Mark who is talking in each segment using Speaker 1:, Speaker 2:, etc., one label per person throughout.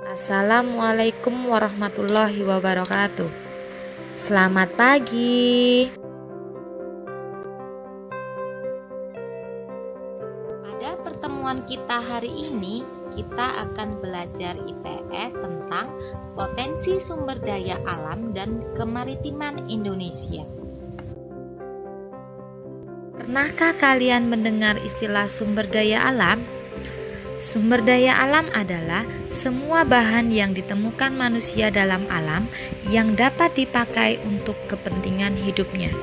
Speaker 1: Assalamualaikum warahmatullahi wabarakatuh. Selamat pagi. Pada pertemuan kita hari ini, kita akan belajar IPS tentang potensi sumber daya alam dan kemaritiman Indonesia. Pernahkah kalian mendengar istilah sumber daya alam? Sumber daya alam adalah semua bahan yang ditemukan manusia dalam alam yang dapat dipakai untuk kepentingan hidupnya.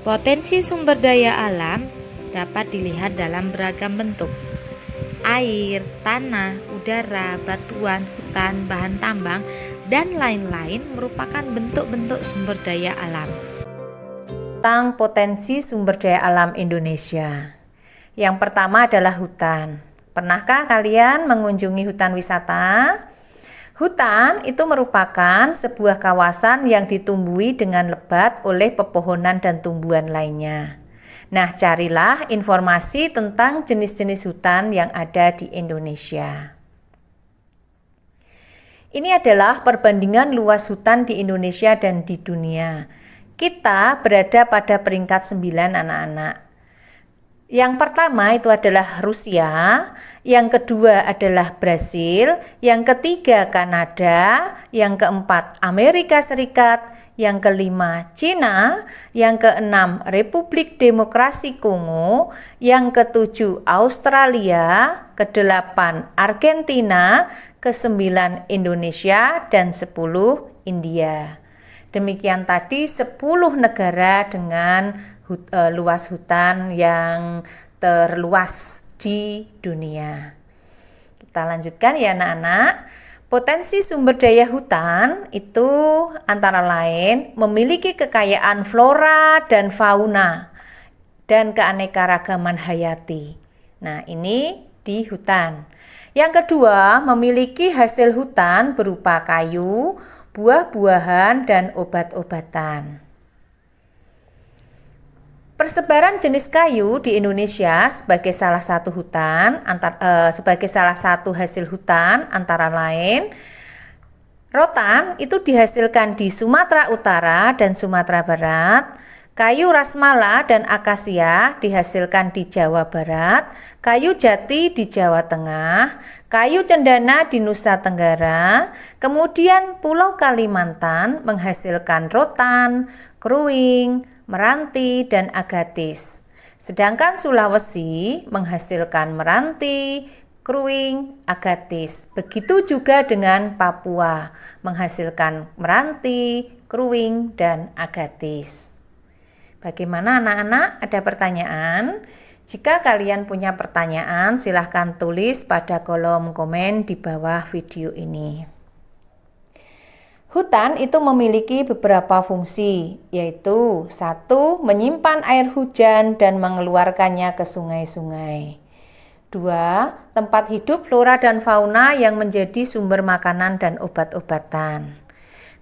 Speaker 1: Potensi sumber daya alam dapat dilihat dalam beragam bentuk. Air, tanah, udara, batuan, hutan, bahan tambang, dan lain-lain merupakan bentuk-bentuk sumber daya alam.
Speaker 2: Tentang potensi sumber daya alam Indonesia. Yang pertama adalah hutan. Pernahkah kalian mengunjungi hutan wisata? Hutan itu merupakan sebuah kawasan yang ditumbuhi dengan lebat oleh pepohonan dan tumbuhan lainnya. Nah, carilah informasi tentang jenis-jenis hutan yang ada di Indonesia. Ini adalah perbandingan luas hutan di Indonesia dan di dunia. Kita berada pada peringkat 9 anak-anak. Yang pertama itu adalah Rusia, yang kedua adalah Brasil, yang ketiga Kanada, yang keempat Amerika Serikat, yang kelima Cina, yang keenam Republik Demokrasi Kongo, yang ketujuh Australia, kedelapan Argentina, kesembilan Indonesia, dan 10 India. Demikian tadi 10 negara dengan luas hutan yang terluas di dunia. Kita lanjutkan ya anak-anak. Potensi sumber daya hutan itu antara lain memiliki kekayaan flora dan fauna dan keanekaragaman hayati. Nah, ini di hutan. Yang kedua, memiliki hasil hutan berupa kayu, buah-buahan, dan obat-obatan. Persebaran jenis kayu di Indonesia sebagai salah satu hasil hutan antara lain rotan itu dihasilkan di Sumatera Utara dan Sumatera Barat, kayu rasmala dan akasia dihasilkan di Jawa Barat, kayu jati di Jawa Tengah, kayu cendana di Nusa Tenggara, kemudian Pulau Kalimantan menghasilkan rotan, kruing, meranti, dan agatis. Sedangkan Sulawesi menghasilkan meranti, kruing, agatis. Begitu juga dengan Papua menghasilkan meranti, kruing, dan agatis. Bagaimana anak-anak? Ada pertanyaan? Jika kalian punya pertanyaan, silahkan tulis pada kolom komen di bawah video ini. Hutan itu memiliki beberapa fungsi, yaitu 1. Menyimpan air hujan dan mengeluarkannya ke sungai-sungai. 2. Tempat hidup flora dan fauna yang menjadi sumber makanan dan obat-obatan.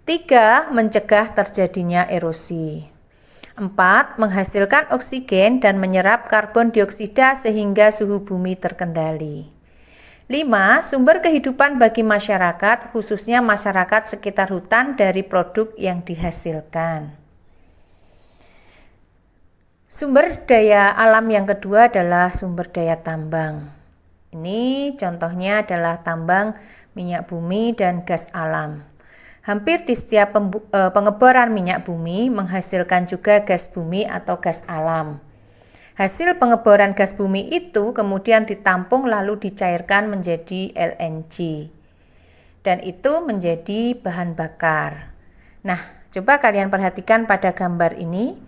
Speaker 2: 3. Mencegah terjadinya erosi. 4. Menghasilkan oksigen dan menyerap karbon dioksida sehingga suhu bumi terkendali. 5. Sumber kehidupan bagi masyarakat, khususnya masyarakat sekitar hutan dari produk yang dihasilkan. Sumber daya alam yang kedua adalah sumber daya tambang. Ini contohnya adalah tambang minyak bumi dan gas alam. Hampir di setiap pengeboran minyak bumi menghasilkan juga gas bumi atau gas alam. Hasil pengeboran gas bumi itu kemudian ditampung lalu dicairkan menjadi LNG. Dan itu menjadi bahan bakar. Nah, coba kalian perhatikan pada gambar ini.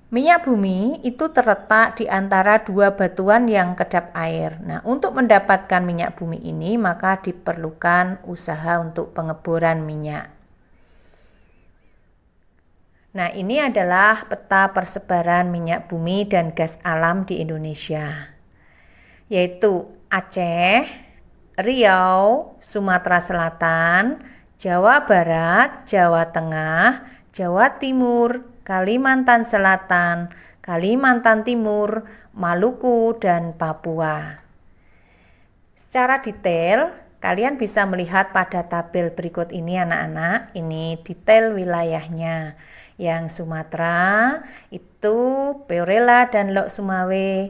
Speaker 2: Minyak bumi itu terletak di antara dua batuan yang kedap air. Nah, untuk mendapatkan minyak bumi ini maka diperlukan usaha untuk pengeboran minyak. Nah, ini adalah peta persebaran minyak bumi dan gas alam di Indonesia, yaitu Aceh, Riau, Sumatera Selatan, Jawa Barat, Jawa Tengah, Jawa Timur, Kalimantan Selatan, Kalimantan Timur, Maluku, dan Papua. Secara detail, Kalian bisa melihat pada tabel berikut ini anak-anak, ini detail wilayahnya. Yang Sumatera itu Peorela dan Lok Sumawe,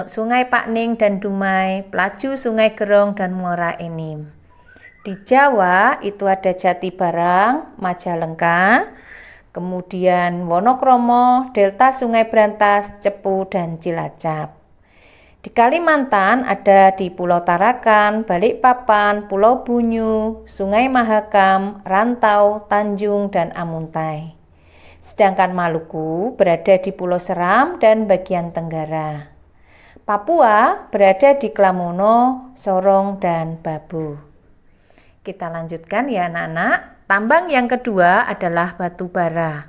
Speaker 2: Sungai Pakning dan Dumai, Pelaju Sungai Gerong dan Muara Enim. Di Jawa itu ada Jatibarang, Majalengka, kemudian Wonokromo, Delta Sungai Brantas, Cepu, dan Cilacap. Di Kalimantan ada di Pulau Tarakan, Balikpapan, Pulau Bunyu, Sungai Mahakam, Rantau, Tanjung, dan Amuntai. Sedangkan Maluku berada di Pulau Seram dan bagian Tenggara. Papua berada di Klamono, Sorong, dan Babu. Kita lanjutkan ya anak-anak. Tambang yang kedua adalah batu bara.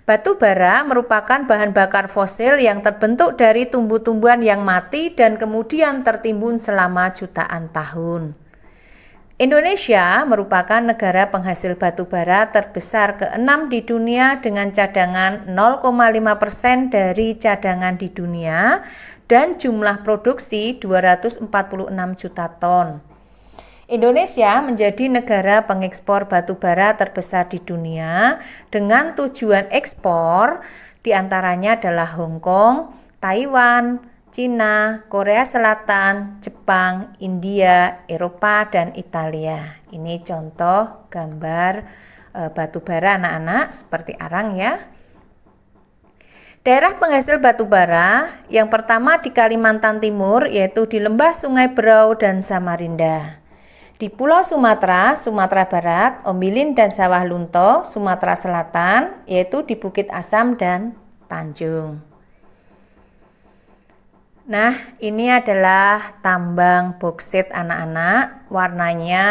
Speaker 2: Batu bara merupakan bahan bakar fosil yang terbentuk dari tumbuh-tumbuhan yang mati dan kemudian tertimbun selama jutaan tahun. Indonesia merupakan negara penghasil batu bara terbesar ke-6 di dunia dengan cadangan 0,5% dari cadangan di dunia dan jumlah produksi 246 juta ton. Indonesia menjadi negara pengekspor batu bara terbesar di dunia dengan tujuan ekspor diantaranya adalah Hong Kong, Taiwan, Cina, Korea Selatan, Jepang, India, Eropa, dan Italia. Ini contoh gambar batu bara anak-anak seperti arang ya. Daerah penghasil batu bara yang pertama di Kalimantan Timur yaitu di Lembah Sungai Berau dan Samarinda. Di Pulau Sumatera, Sumatera Barat, Ombilin dan Sawah Lunto, Sumatera Selatan, yaitu di Bukit Asam dan Tanjung. Nah, ini adalah tambang boksit anak-anak, warnanya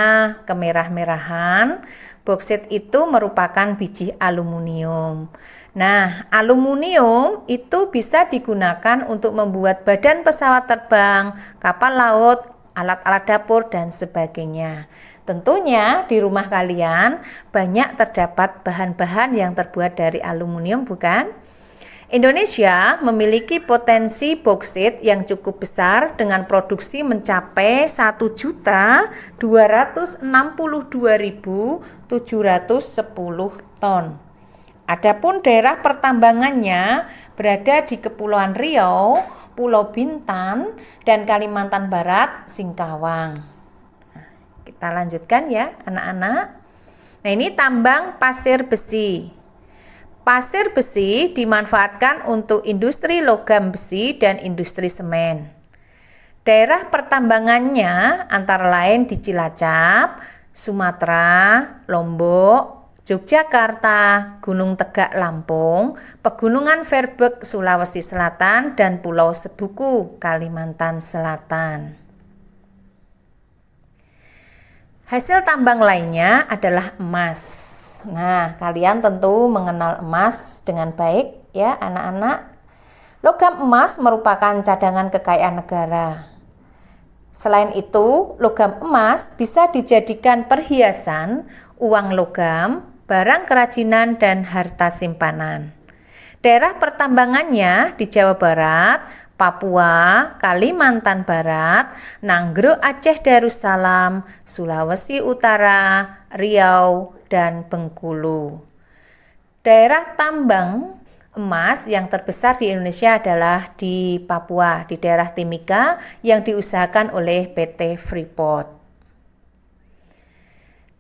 Speaker 2: kemerah-merahan. Boksit itu merupakan biji aluminium. Nah, aluminium itu bisa digunakan untuk membuat badan pesawat terbang, kapal laut, alat-alat dapur, dan sebagainya. Tentunya di rumah kalian banyak terdapat bahan-bahan yang terbuat dari aluminium, bukan? Indonesia memiliki potensi boksit yang cukup besar dengan produksi mencapai 1.262.710 ton. Adapun daerah pertambangannya berada di Kepulauan Riau, Pulau Bintan, dan Kalimantan Barat, Singkawang. Nah, kita lanjutkan ya anak-anak. Nah, ini tambang pasir besi. Pasir besi dimanfaatkan untuk industri logam besi dan industri semen. Daerah pertambangannya antara lain di Cilacap, Sumatera, Lombok, Yogyakarta, Gunung Tegak Lampung, Pegunungan Verbek Sulawesi Selatan, dan Pulau Sebuku Kalimantan Selatan. Hasil tambang lainnya adalah emas. Nah, kalian tentu mengenal emas dengan baik ya anak-anak. Logam emas merupakan cadangan kekayaan negara. Selain itu, logam emas bisa dijadikan perhiasan, uang logam, barang kerajinan, dan harta simpanan. Daerah pertambangannya di Jawa Barat, Papua, Kalimantan Barat, Nanggro Aceh Darussalam, Sulawesi Utara, Riau, dan Bengkulu. Daerah tambang emas yang terbesar di Indonesia adalah di Papua, di daerah Timika yang diusahakan oleh PT Freeport.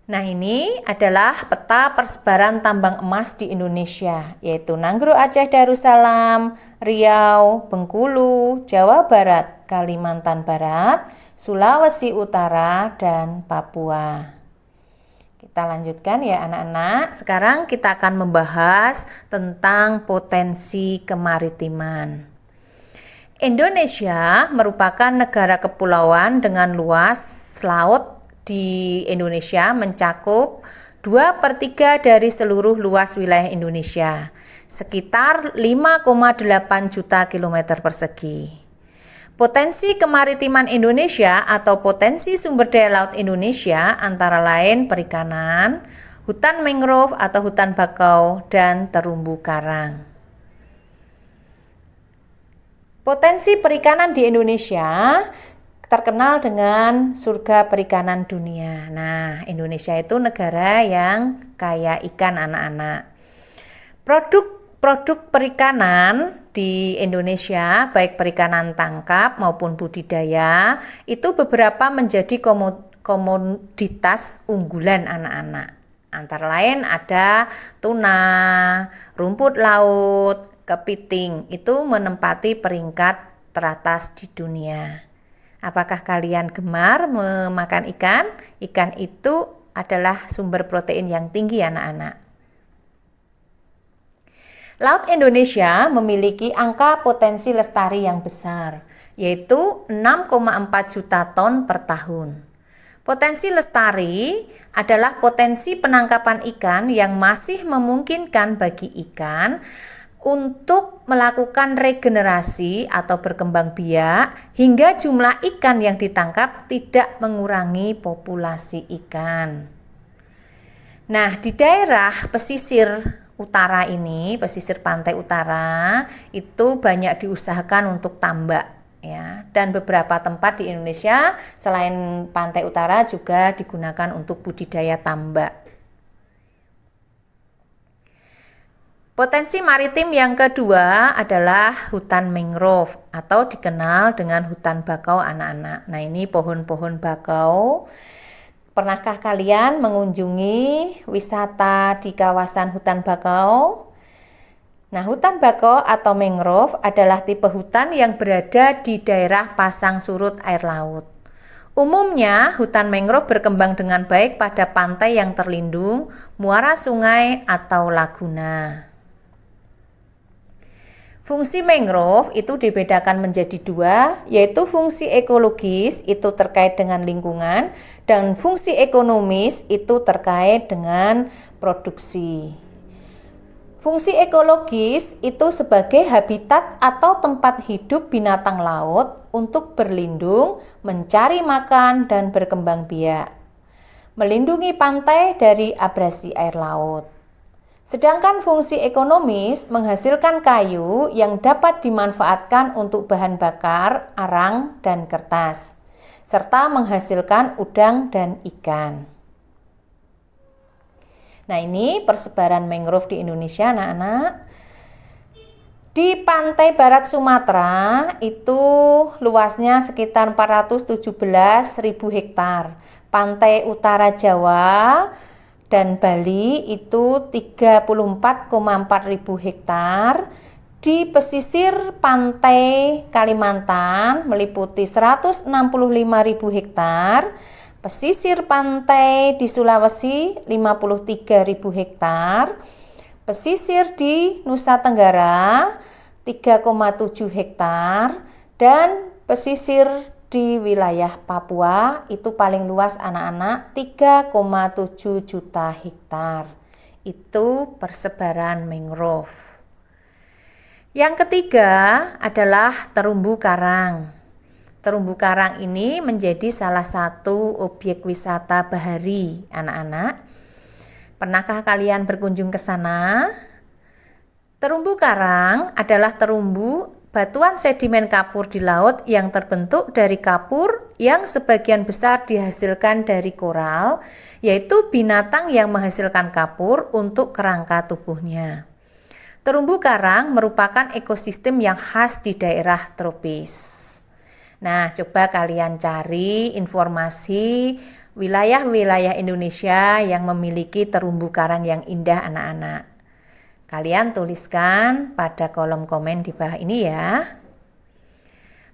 Speaker 2: Nah, ini adalah peta persebaran tambang emas di Indonesia, yaitu Nanggro Aceh Darussalam, Riau, Bengkulu, Jawa Barat, Kalimantan Barat, Sulawesi Utara, dan Papua. Kita lanjutkan ya anak-anak. Sekarang kita akan membahas tentang potensi kemaritiman. Indonesia merupakan negara kepulauan dengan luas laut di Indonesia mencakup 2/3 dari seluruh luas wilayah Indonesia, sekitar 5,8 juta kilometer persegi. Potensi kemaritiman Indonesia atau potensi sumber daya laut Indonesia antara lain perikanan, hutan mangrove atau hutan bakau, dan terumbu karang. Potensi perikanan di Indonesia terkenal dengan surga perikanan dunia. Nah, Indonesia itu negara yang kaya ikan anak-anak. Produk perikanan di Indonesia, baik perikanan tangkap maupun budidaya, itu beberapa menjadi komoditas unggulan anak-anak. Antara lain ada tuna, rumput laut, kepiting, itu menempati peringkat teratas di dunia. Apakah kalian gemar memakan ikan? Ikan itu adalah sumber protein yang tinggi anak-anak. Laut Indonesia memiliki angka potensi lestari yang besar, yaitu 6,4 juta ton per tahun. Potensi lestari adalah potensi penangkapan ikan yang masih memungkinkan bagi ikan untuk melakukan regenerasi atau berkembang biak hingga jumlah ikan yang ditangkap tidak mengurangi populasi ikan. Nah, di daerah pesisir utara ini, pesisir pantai utara, itu banyak diusahakan untuk tambak ya. Dan beberapa tempat di Indonesia selain pantai utara juga digunakan untuk budidaya tambak. Potensi maritim yang kedua adalah hutan mangrove atau dikenal dengan hutan bakau anak-anak. Nah, ini pohon-pohon bakau. Pernahkah kalian mengunjungi wisata di kawasan hutan bakau? Nah, hutan bakau atau mangrove adalah tipe hutan yang berada di daerah pasang surut air laut. Umumnya, hutan mangrove berkembang dengan baik pada pantai yang terlindung, muara sungai, atau laguna. Fungsi mangrove itu dibedakan menjadi dua, yaitu fungsi ekologis itu terkait dengan lingkungan dan fungsi ekonomis itu terkait dengan produksi. Fungsi ekologis itu sebagai habitat atau tempat hidup binatang laut untuk berlindung, mencari makan, dan berkembang biak. Melindungi pantai dari abrasi air laut. Sedangkan fungsi ekonomis menghasilkan kayu yang dapat dimanfaatkan untuk bahan bakar, arang, dan kertas, serta menghasilkan udang dan ikan. Nah, ini persebaran mangrove di Indonesia, anak-anak. Di pantai barat Sumatera itu luasnya sekitar 417.000 hektar. Pantai utara Jawa dan Bali itu 34,4 ribu hektar. Di pesisir pantai Kalimantan meliputi 165.000 hektar. Pesisir pantai di Sulawesi 53.000 hektar. Pesisir di Nusa Tenggara 3,7 hektar. Dan pesisir di wilayah Papua itu paling luas anak-anak 3,7 juta hektar. Itu persebaran mangrove. Yang ketiga adalah terumbu karang. Terumbu karang ini menjadi salah satu objek wisata bahari anak-anak. Pernahkah kalian berkunjung ke sana? Terumbu karang adalah terumbu batuan sedimen kapur di laut yang terbentuk dari kapur yang sebagian besar dihasilkan dari koral, yaitu binatang yang menghasilkan kapur untuk kerangka tubuhnya. Terumbu karang merupakan ekosistem yang khas di daerah tropis. Nah, coba kalian cari informasi wilayah-wilayah Indonesia yang memiliki terumbu karang yang indah anak-anak. Kalian tuliskan pada kolom komen di bawah ini ya.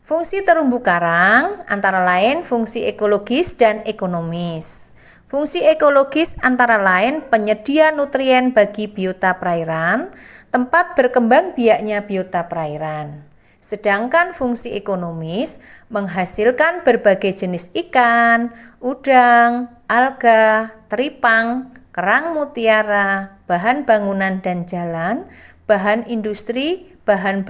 Speaker 2: Fungsi terumbu karang antara lain fungsi ekologis dan ekonomis. Fungsi ekologis antara lain penyedia nutrien bagi biota perairan, tempat berkembang biaknya biota perairan. Sedangkan fungsi ekonomis menghasilkan berbagai jenis ikan, udang, alga, teripang, kerang mutiara, bahan bangunan dan jalan, bahan industri, bahan baku